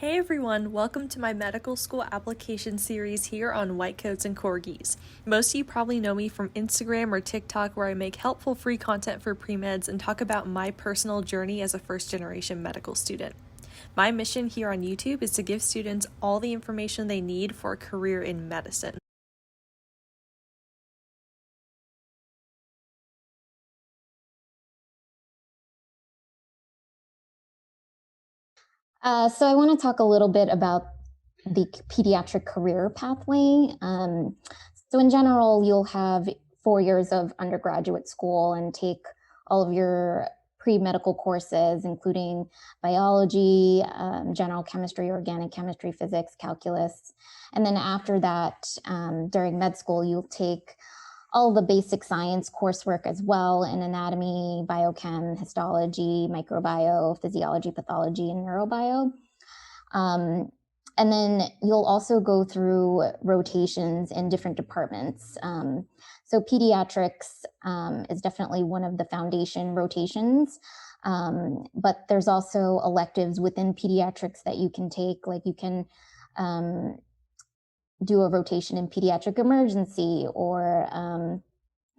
Hey everyone, welcome to my medical school application series here on White Coats and Corgis. Most of you probably know me from Instagram or TikTok, where I make helpful free content for pre-meds and talk about my personal journey as a first-generation medical student. My mission here on YouTube is to give students all the information they need for a career in medicine. So I want to talk a little bit about the pediatric career pathway. So in general, you'll have 4 years of undergraduate school and take all of your pre-medical courses, including biology, general chemistry, organic chemistry, physics, calculus. And then after that, during med school, you'll take all the basic science coursework as well in anatomy, biochem, histology, microbio, physiology, pathology, and neurobio. And then you'll also go through rotations in different departments. So pediatrics is definitely one of the foundation rotations, but there's also electives within pediatrics that you can take, like you can do a rotation in pediatric emergency or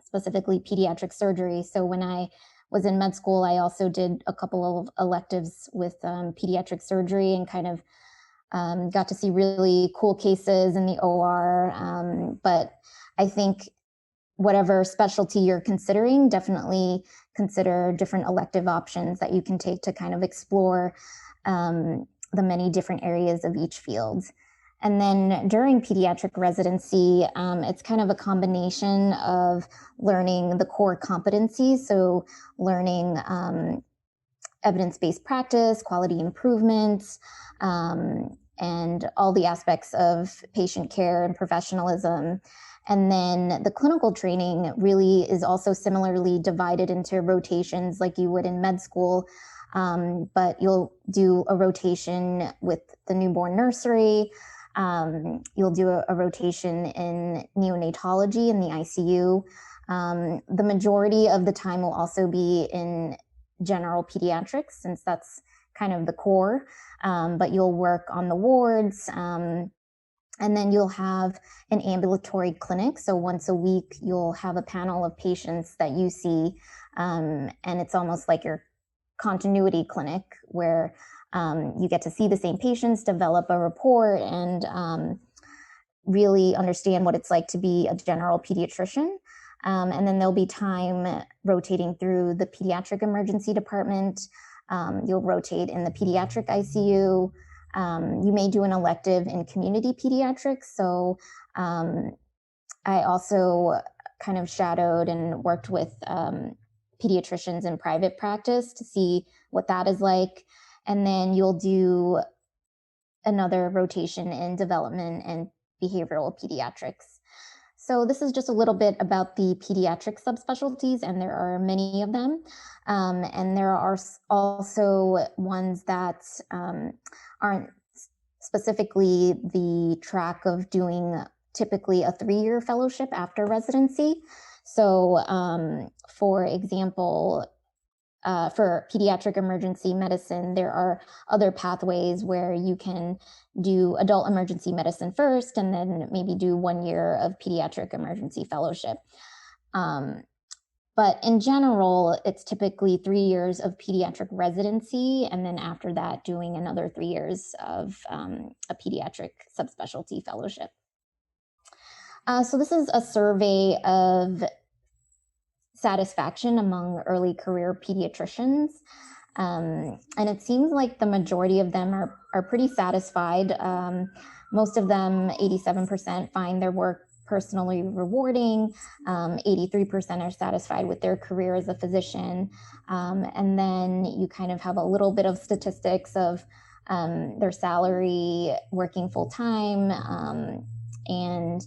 specifically pediatric surgery. So when I was in med school, I also did a couple of electives with pediatric surgery and kind of got to see really cool cases in the OR. But I think whatever specialty you're considering, definitely consider different elective options that you can take to kind of explore the many different areas of each field. And then during pediatric residency, it's kind of a combination of learning the core competencies, so learning evidence-based practice, quality improvements, and all the aspects of patient care and professionalism. And then the clinical training really is also similarly divided into rotations like you would in med school, but you'll do a rotation with the newborn nursery. You'll do a rotation in neonatology in the ICU. The majority of the time will also be in general pediatrics, since that's kind of the core, but you'll work on the wards, and then you'll have an ambulatory clinic. So once a week, you'll have a panel of patients that you see, and it's almost like your continuity clinic where you get to see the same patients, develop a rapport, and really understand what it's like to be a general pediatrician. And then there'll be time rotating through the pediatric emergency department. You'll rotate in the pediatric ICU. You may do an elective in community pediatrics. So I also kind of shadowed and worked with pediatricians in private practice to see what that is like. And then you'll do another rotation in development and behavioral pediatrics. So this is just a little bit about the pediatric subspecialties, and there are many of them. And there are also ones that aren't specifically the track of doing typically a 3-year fellowship after residency. So for example, for pediatric emergency medicine, there are other pathways where you can do adult emergency medicine first and then maybe do 1 year of pediatric emergency fellowship. But in general, it's typically 3 years of pediatric residency, and then after that, doing another 3 years of a pediatric subspecialty fellowship. So this is a survey of satisfaction among early career pediatricians. And it seems like the majority of them are pretty satisfied. Most of them, 87%, find their work personally rewarding. 83% are satisfied with their career as a physician. And then you kind of have a little bit of statistics of their salary, working full time, and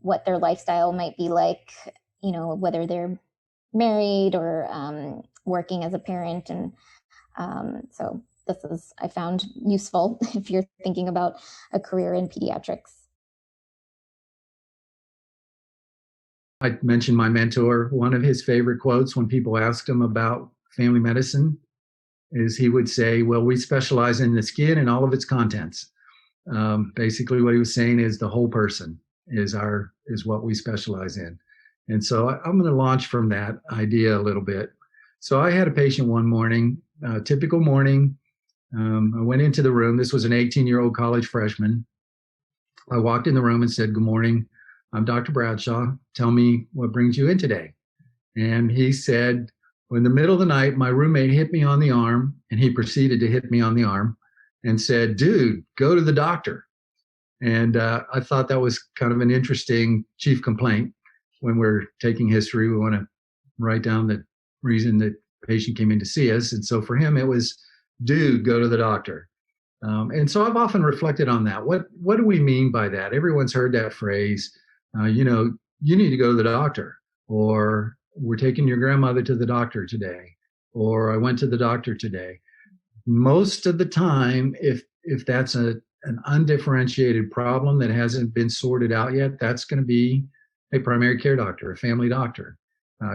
what their lifestyle might be like, you know, whether they're married or working as a parent. And so this is, I found useful if you're thinking about a career in pediatrics. I mentioned my mentor. One of his favorite quotes when people asked him about family medicine is he would say, well, we specialize in the skin and all of its contents. Basically what he was saying is the whole person is what we specialize in. And so I'm going to launch from that idea a little bit. So I had a patient one morning, typical morning. I went into the room. This was an 18-year-old college freshman. I walked in the room and said, "Good morning. I'm Dr. Bradshaw. Tell me what brings you in today." And he said, well, in the middle of the night, my roommate hit me on the arm, and he proceeded to hit me on the arm and said, "Dude, go to the doctor." And I thought that was kind of an interesting chief complaint. When we're taking history, we want to write down the reason that the patient came in to see us. And so for him, it was, "Dude, go to the doctor." And so I've often reflected on that. What do we mean by that? Everyone's heard that phrase, you need to go to the doctor, or "We're taking your grandmother to the doctor today," or "I went to the doctor today." Most of the time, if that's an undifferentiated problem that hasn't been sorted out yet, that's going to be a primary care doctor, a family doctor.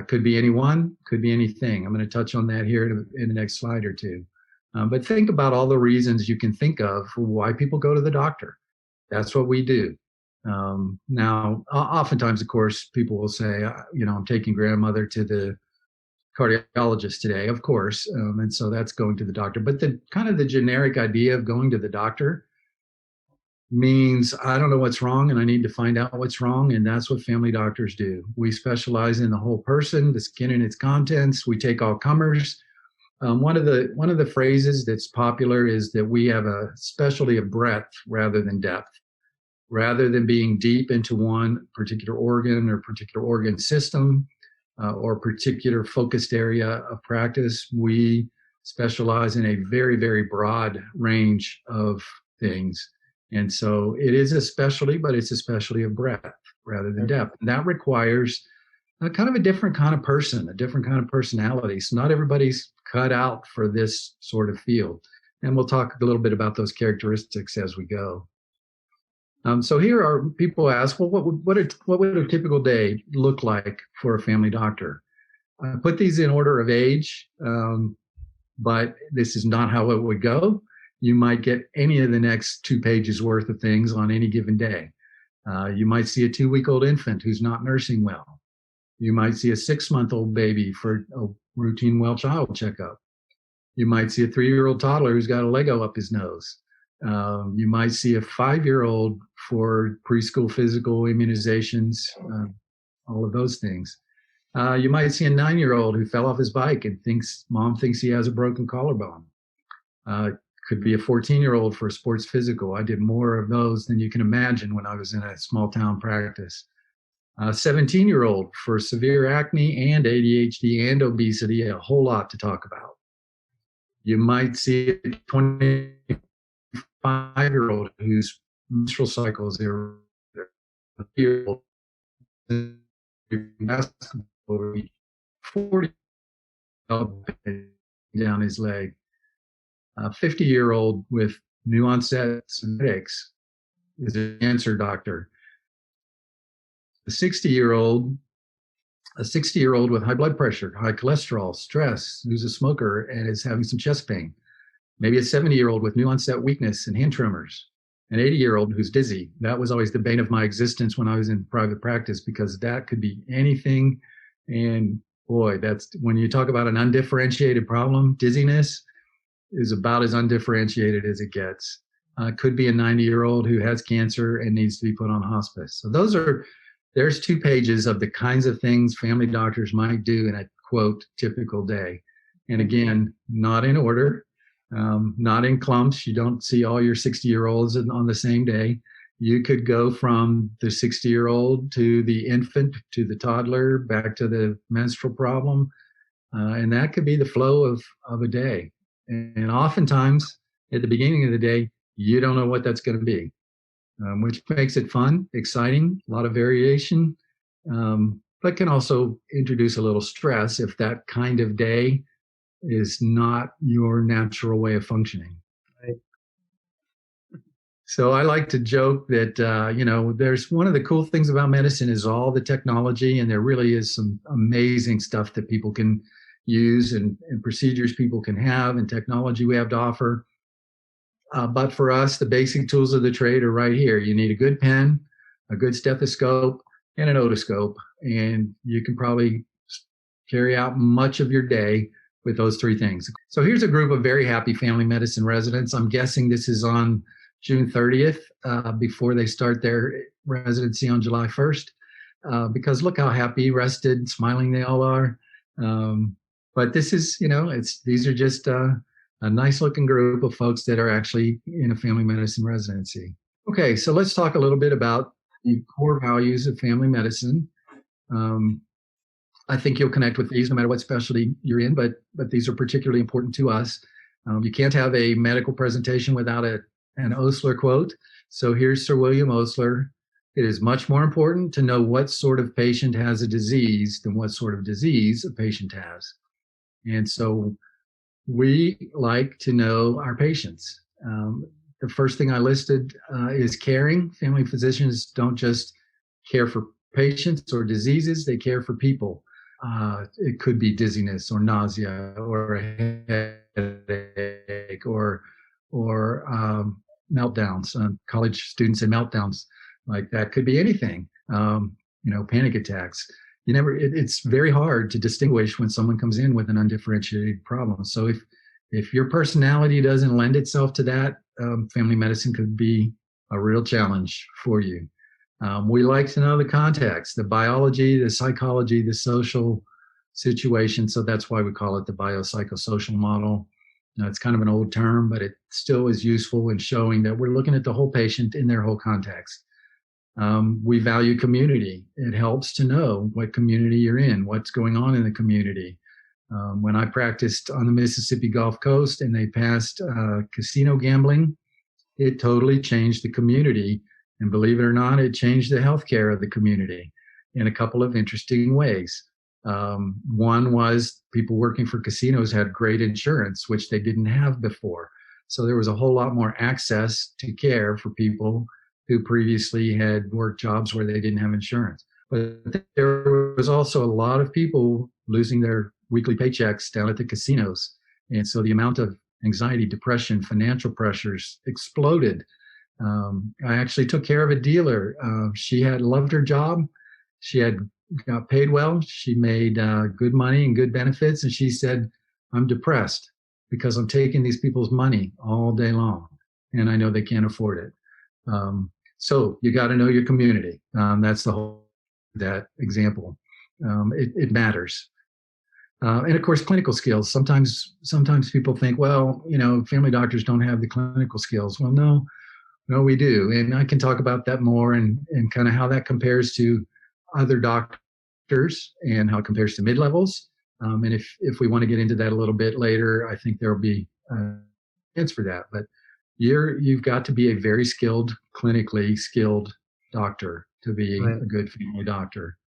Could be anyone, could be anything. I'm going to touch on that here in the next slide or two. But think about all the reasons you can think of for why people go to the doctor. That's what we do. Now, oftentimes, of course, people will say, "I'm taking grandmother to the cardiologist today," of course. And so that's going to the doctor. But the kind of the generic idea of going to the doctor means I don't know what's wrong and I need to find out what's wrong. And that's what family doctors do. We specialize in the whole person, the skin and its contents. We take all comers. One of the phrases that's popular is that we have a specialty of breadth rather than depth. Rather than being deep into one particular organ or particular organ system or particular focused area of practice, we specialize in a very, very broad range of things. And so it is a specialty, but it's a specialty of breadth rather than depth. And that requires kind of a different kind of person, a different kind of personality. So not everybody's cut out for this sort of field. And we'll talk a little bit about those characteristics as we go. So here are people ask, well, what would a typical day look like for a family doctor? I put these in order of age, but this is not how it would go. You might get any of the next 2 pages worth of things on any given day. You might see a 2-week-old infant who's not nursing well. You might see a 6-month-old baby for a routine well child checkup. You might see a 3-year-old toddler who's got a Lego up his nose. You might see a 5-year-old for preschool physical immunizations, all of those things. You might see a 9-year-old who fell off his bike and mom thinks he has a broken collarbone. Could be a 14-year-old for a sports physical. I did more of those than you can imagine when I was in a small town practice. A 17-year-old for severe acne and ADHD and obesity, a whole lot to talk about. You might see a 25-year-old whose menstrual cycle is irregular. 40 down his leg. A 50-year-old with new onset headaches is a cancer doctor. A 60-year-old with high blood pressure, high cholesterol, stress, who's a smoker and is having some chest pain. Maybe a 70-year-old with new onset weakness and hand tremors. An 80-year-old who's dizzy. That was always the bane of my existence when I was in private practice, because that could be anything. And boy, that's when you talk about an undifferentiated problem, dizziness is about as undifferentiated as it gets. Could be a 90-year-old who has cancer and needs to be put on hospice. So there's 2 pages of the kinds of things family doctors might do in a, quote, typical day. And again, not in order, not in clumps. You don't see all your 60-year-olds on the same day. You could go from the 60-year-old to the infant, to the toddler, back to the menstrual problem. And that could be the flow of a day. And oftentimes, at the beginning of the day, you don't know what that's going to be. Which makes it fun, exciting, a lot of variation, but can also introduce a little stress if that kind of day is not your natural way of functioning. Right. So I like to joke that, there's one of the cool things about medicine is all the technology, and there really is some amazing stuff that people can use and procedures people can have and technology we have to offer. But for us, the basic tools of the trade are right here. You need a good pen, a good stethoscope, and an otoscope, and you can probably carry out much of your day with those three things. So here's a group of very happy family medicine residents. I'm guessing this is on June 30th, before they start their residency on July 1st, because look how happy, rested, smiling they all are. But this is, these are just a nice looking group of folks that are actually in a family medicine residency. Okay, so let's talk a little bit about the core values of family medicine. I think you'll connect with these no matter what specialty you're in, but these are particularly important to us. You can't have a medical presentation without an Osler quote. So here's Sir William Osler. It is much more important to know what sort of patient has a disease than what sort of disease a patient has. And so we like to know our patients. The first thing I listed is caring. Family physicians don't just care for patients or diseases, they care for people. It could be dizziness or nausea or a headache or meltdowns. College students say meltdowns. Like that could be anything. Panic attacks. It's very hard to distinguish when someone comes in with an undifferentiated problem. So if your personality doesn't lend itself to that, family medicine could be a real challenge for you. We like to know the context, the biology, the psychology, the social situation. So that's why we call it the biopsychosocial model. Now, it's kind of an old term, but it still is useful in showing that we're looking at the whole patient in their whole context. We value community. It helps to know what community you're in, what's going on in the community. When I practiced on the Mississippi Gulf Coast and they passed casino gambling, it totally changed the community. And believe it or not, it changed the healthcare of the community in a couple of interesting ways. One was people working for casinos had great insurance, which they didn't have before. So there was a whole lot more access to care for people who previously had worked jobs where they didn't have insurance. But there was also a lot of people losing their weekly paychecks down at the casinos. And so the amount of anxiety, depression, financial pressures exploded. I actually took care of a dealer. She had loved her job. She had got paid well. She made good money and good benefits. And she said, I'm depressed because I'm taking these people's money all day long. And I know they can't afford it. So you got to know your community. That's the whole, that example. It matters. And of course, clinical skills. Sometimes people think, well, family doctors don't have the clinical skills. Well, no, we do. And I can talk about that more and kind of how that compares to other doctors and how it compares to mid-levels. And if we want to get into that a little bit later, I think there will be a chance for that. But you've got to be a very skilled, clinically skilled doctor to be a good family doctor.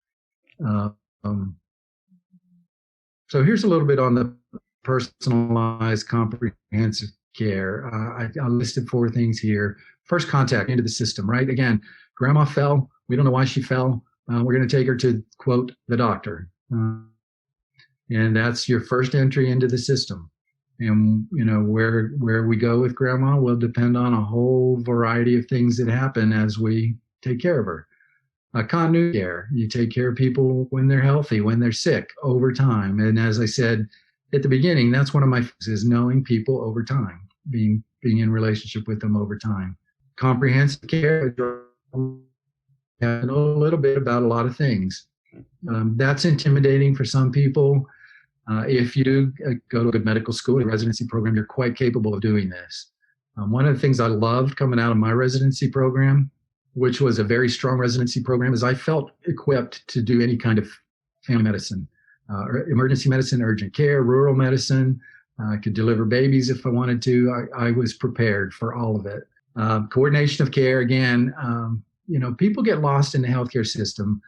So here's a little bit on the personalized comprehensive care. I listed 4 things here. First, contact into the system, right? Again, grandma fell. We don't know why she fell. We're going to take her to, quote, the doctor. And that's your first entry into the system. And, where we go with grandma will depend on a whole variety of things that happen as we take care of her. Continuity care. You take care of people when they're healthy, when they're sick, over time. And as I said at the beginning, that's one of my things, is knowing people over time, being in relationship with them over time. Comprehensive care. I know a little bit about a lot of things. That's intimidating for some people. If you go to a good medical school, a residency program, you're quite capable of doing this. One of the things I loved coming out of my residency program, which was a very strong residency program, is I felt equipped to do any kind of family medicine, emergency medicine, urgent care, rural medicine. I could deliver babies if I wanted to. I was prepared for all of it. Coordination of care, again, people get lost in the healthcare system.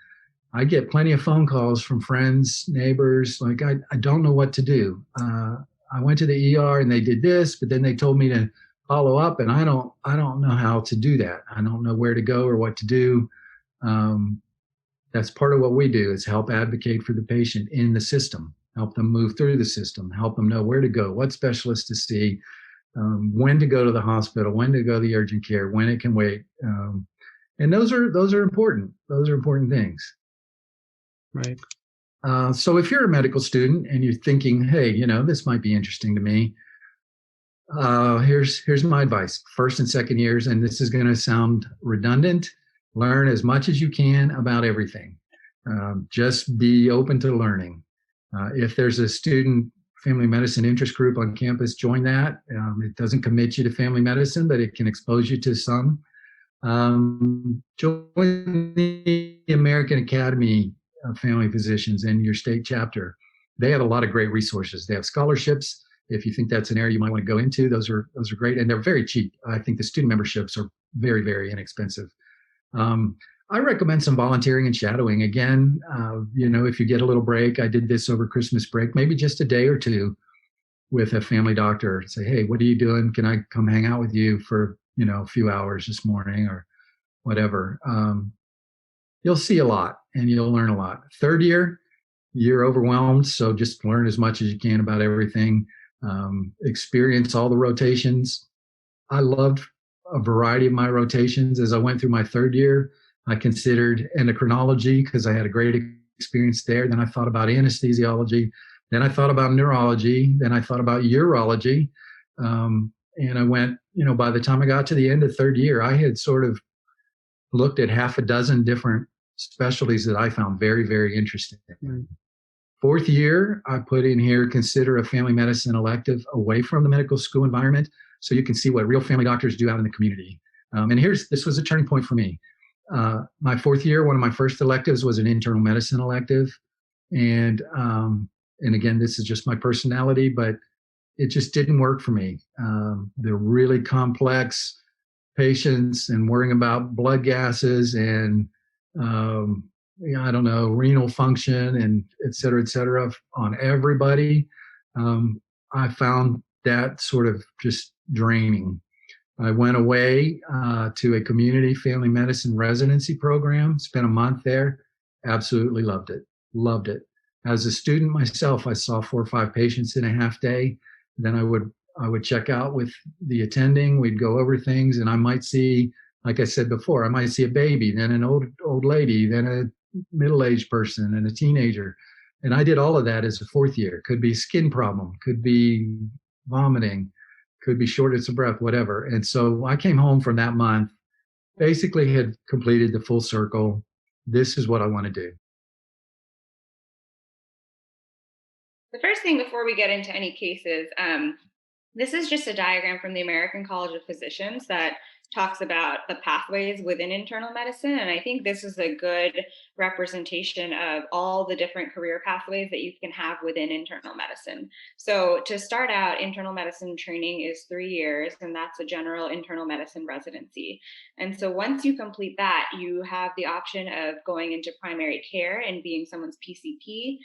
I get plenty of phone calls from friends, neighbors, like, I don't know what to do. I went to the ER and they did this, but then they told me to follow up, and I don't know how to do that. I don't know where to go or what to do. That's part of what we do, is help advocate for the patient in the system. help them move through the system, help them know where to go, what specialists to see, when to go to the hospital, when to go to the urgent care, when it can wait. And those are important. Those are important things. Right. So if you're a medical student and you're thinking, hey, this might be interesting to me, here's my advice. First and second years, and this is going to sound redundant, learn as much as you can about everything. Just be open to learning. If there's a student family medicine interest group on campus, join that. It doesn't commit you to family medicine, but it can expose you to some. Join the American Academy of Family Physicians and your state chapter. They have a lot of great resources. They have scholarships. If you think that's an area you might want to go into, those are great, and they're very cheap. I think the student memberships are very, very inexpensive. I recommend some volunteering and shadowing. Again, if you get a little break, I did this over Christmas break, maybe just a day or two with a family doctor. Say, hey, what are you doing? Can I come hang out with you for a few hours this morning or whatever? You'll see a lot and you'll learn a lot. Third year, you're overwhelmed, so just learn as much as you can about everything. Experience all the rotations. I loved a variety of my rotations. As I went through my third year, I considered endocrinology because I had a great experience there. Then I thought about anesthesiology. Then I thought about neurology. Then I thought about urology. And I went, by the time I got to the end of third year, I had sort of looked at half a dozen different specialties that I found very, very interesting. Mm-hmm. Fourth year, I put in here, consider a family medicine elective away from the medical school environment so you can see what real family doctors do out in the community. And this was a turning point for me. My fourth year, one of my first electives was an internal medicine elective. And again, this is just my personality, but it just didn't work for me. They're really complex patients and worrying about blood gases and renal function and et cetera, on everybody. I found that sort of just draining. I went away to a community family medicine residency program, spent a month there, absolutely loved it. As a student myself, I saw 4 or 5 patients in a half day. Then I would check out with the attending, we'd go over things, and I might see, like I said before, I might see a baby, then an old lady, then a middle-aged person and a teenager. And I did all of that as a fourth year. Could be skin problem, could be vomiting, could be shortness of breath, whatever. And so I came home from that month, basically had completed the full circle. This is what I want to do. The first thing before we get into any cases, this is just a diagram from the American College of Physicians that talks about the pathways within internal medicine. And I think this is a good representation of all the different career pathways that you can have within internal medicine. So to start out, internal medicine training is 3 years, and that's a general internal medicine residency. And so once you complete that, you have the option of going into primary care and being someone's PCP.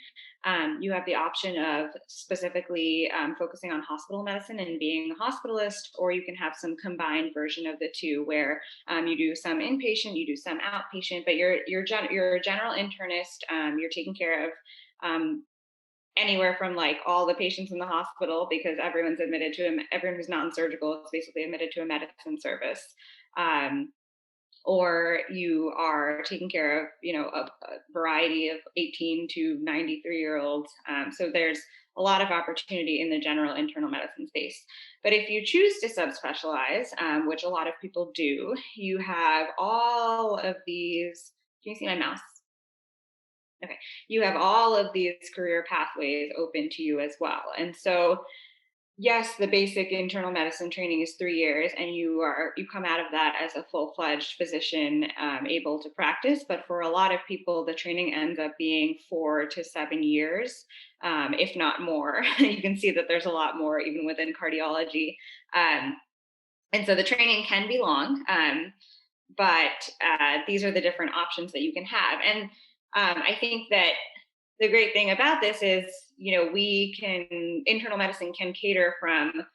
You have the option of specifically focusing on hospital medicine and being a hospitalist, or you can have some combined version of the two where you do some inpatient, you do some outpatient, but you're a general internist. You're taking care of anywhere from like all the patients in the hospital, because everyone who's non-surgical is basically admitted to a medicine service. Or you are taking care of, a variety of 18 to 93-year-olds. So there's a lot of opportunity in the general internal medicine space. But if you choose to subspecialize, which a lot of people do, you have all of these. Can you see my mouse? Okay. You have all of these career pathways open to you as well. And so yes, the basic internal medicine training is 3 years, and you come out of that as a full-fledged physician, able to practice. But for a lot of people, the training ends up being 4 to 7 years, if not more. You can see that there's a lot more even within cardiology. And so the training can be long, but these are the different options that you can have. And I think that the great thing about this is, internal medicine can cater from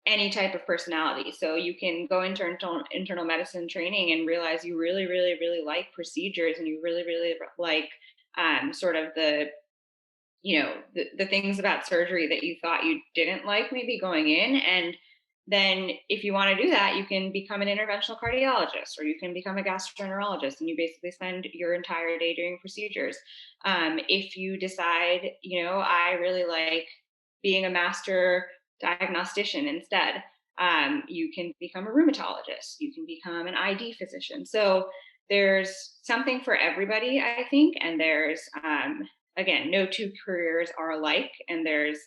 any type of personality. So you can go into internal medicine training and realize you really, really, really like procedures, and you really, really like sort of the the things about surgery that you thought you didn't like maybe going in. And then if you want to do that, you can become an interventional cardiologist, or you can become a gastroenterologist, and you basically spend your entire day doing procedures. If you decide, I really like being a master diagnostician instead, you can become a rheumatologist, you can become an ID physician. So there's something for everybody, I think. And there's, again, no two careers are alike, and there's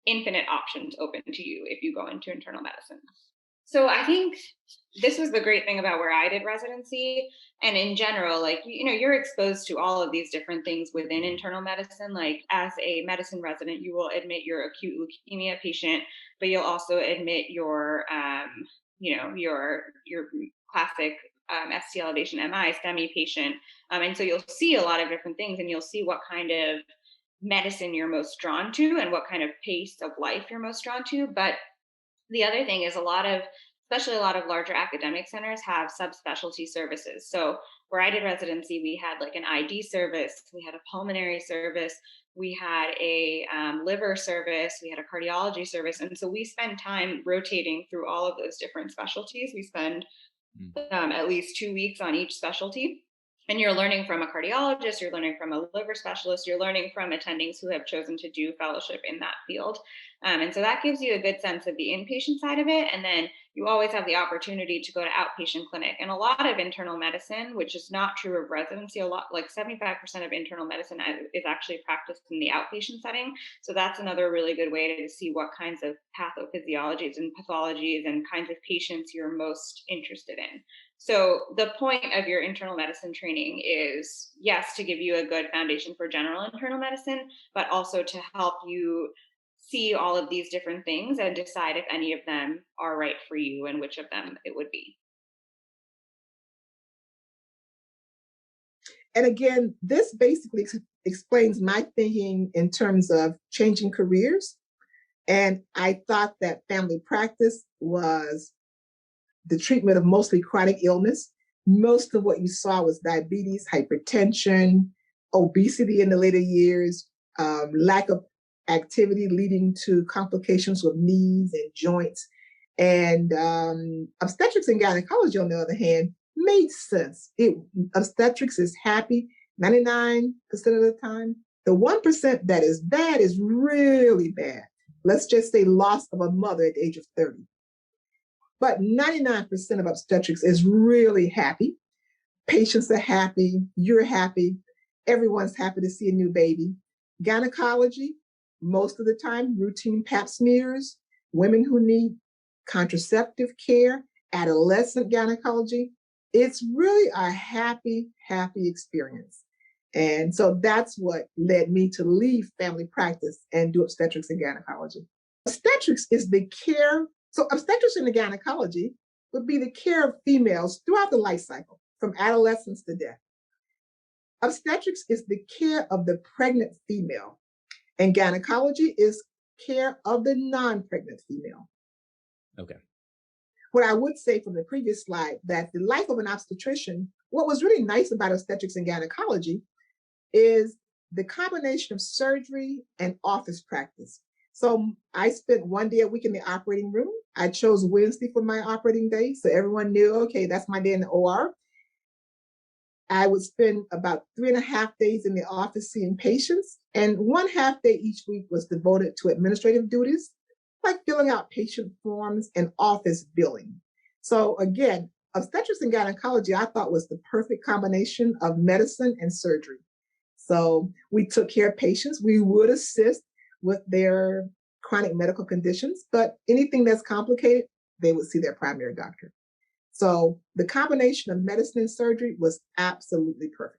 infinite options open to you if you go into internal medicine. So I think this was the great thing about where I did residency. And in general, like, you're exposed to all of these different things within internal medicine. Like, as a medicine resident, you will admit your acute leukemia patient, but you'll also admit your, your classic ST elevation MI STEMI patient. And so you'll see a lot of different things, and you'll see what kind of medicine you're most drawn to and what kind of pace of life you're most drawn to. But the other thing is, especially a lot of larger academic centers have subspecialty services. So where I did residency, we had like an ID service, we had a pulmonary service, we had a liver service, we had a cardiology service. And so we spend time rotating through all of those different specialties. We spend at least 2 weeks on each specialty. And you're learning from a cardiologist, you're learning from a liver specialist, you're learning from attendings who have chosen to do fellowship in that field. And so that gives you a good sense of the inpatient side of it. And then you always have the opportunity to go to outpatient clinic. And a lot of internal medicine, which is not true of residency, like 75% of internal medicine is actually practiced in the outpatient setting. So that's another really good way to see what kinds of pathophysiologies and pathologies and kinds of patients you're most interested in. So the point of your internal medicine training is, yes, to give you a good foundation for general internal medicine, but also to help you see all of these different things and decide if any of them are right for you and which of them it would be. And again, this basically explains my thinking in terms of changing careers. And I thought that family practice was the treatment of mostly chronic illness. Most of what you saw was diabetes, hypertension, obesity in the later years, lack of activity leading to complications with knees and joints. And obstetrics and gynecology, on the other hand, made sense. Obstetrics is happy 99% of the time. The 1% that is bad is really bad. Let's just say loss of a mother at the age of 30. But 99% of obstetrics is really happy. Patients are happy, you're happy, everyone's happy to see a new baby. Gynecology, most of the time, routine pap smears, women who need contraceptive care, adolescent gynecology. It's really a happy, happy experience. And so that's what led me to leave family practice and do obstetrics and gynecology. Obstetrics is the care. So obstetrics and gynecology would be the care of females throughout the life cycle, from adolescence to death. Obstetrics is the care of the pregnant female, and gynecology is care of the non-pregnant female. Okay. What I would say from the previous slide, that the life of an obstetrician, what was really nice about obstetrics and gynecology is the combination of surgery and office practice. So I spent 1 day a week in the operating room. I chose Wednesday for my operating day, so everyone knew, okay, that's my day in the OR. I would spend about 3.5 days in the office seeing patients, and 1/2 day each week was devoted to administrative duties, like filling out patient forms and office billing. So again, obstetrics and gynecology, I thought, was the perfect combination of medicine and surgery. So we took care of patients. We would assist with their chronic medical conditions, but anything that's complicated, they would see their primary doctor. So the combination of medicine and surgery was absolutely perfect.